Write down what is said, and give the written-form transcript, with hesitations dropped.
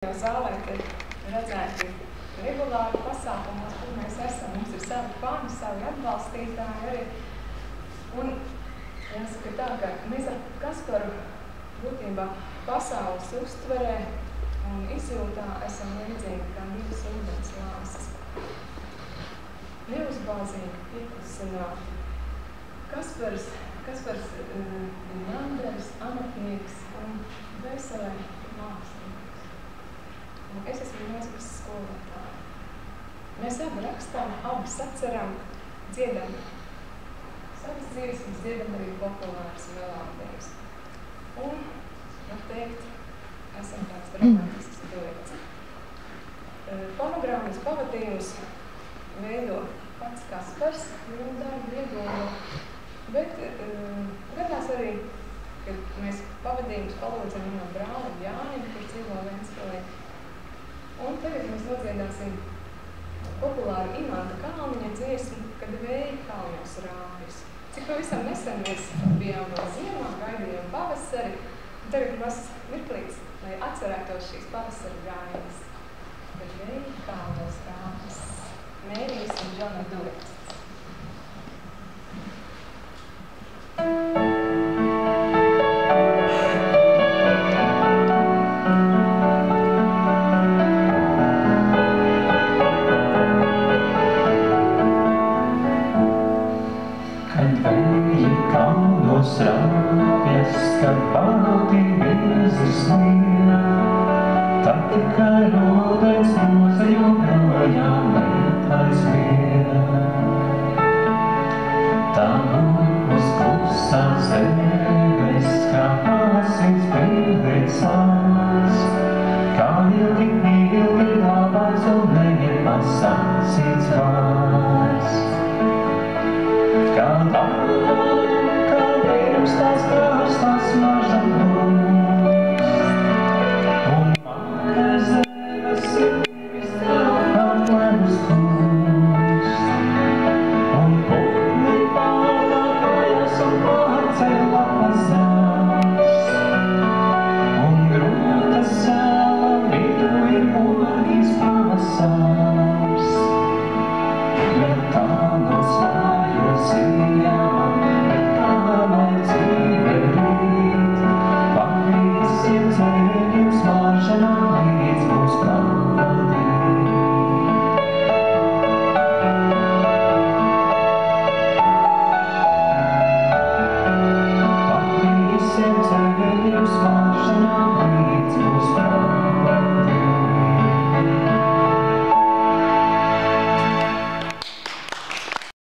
Zālē redzēti regulāri pasākumos, kur mēs esam. Mums ir savi fani, savi atbalstītāji arī. Un jāsaka tā, ka mēs ar Kasparu būtībā pasaules uztverē un izjūtā esam līdzīgi kā divas ūdens lāsas. Neuzbāzīgi, pieklusināti. Kaspars ir Andrejs, amatnieks un veselē mākslinieks. Un es esmu mūzikas skolotāja. Mēs abi rakstām, abi saceram, dziedam savas dziesmas, dziedam arī populāras melodijas. Un, var teikt, esam tāds romantisks duets. Fonogrammas pavadījumus veido pats Kaspars, viņa darbu ieguldīja, bet gadās arī, kad mēs pavadījumus palūdzam no brāļa Jāņa, kur dzīvo Ventspilī. Un tagad mēs nodziedāsim populāru Imanta Kalniņa dziesmu, kad vēji kalnos rāpjas. Cik pavisam nesen mēs bijām no ziemā, gaidījām pavasari, un tagad mazs mirklīts, lai atcerētos šīs pavasara gaidas. Kad vēji kalnos rāpjas. Mērijas un Džona duets. Rāpjas, kad balti vīzis mīl, tad tikai ūdens nozaļo projām iet aizvien. Tā mūs klusās debes, kā asins pildīts lāns, kā ilgi labāts un neņem pasācīts vārds.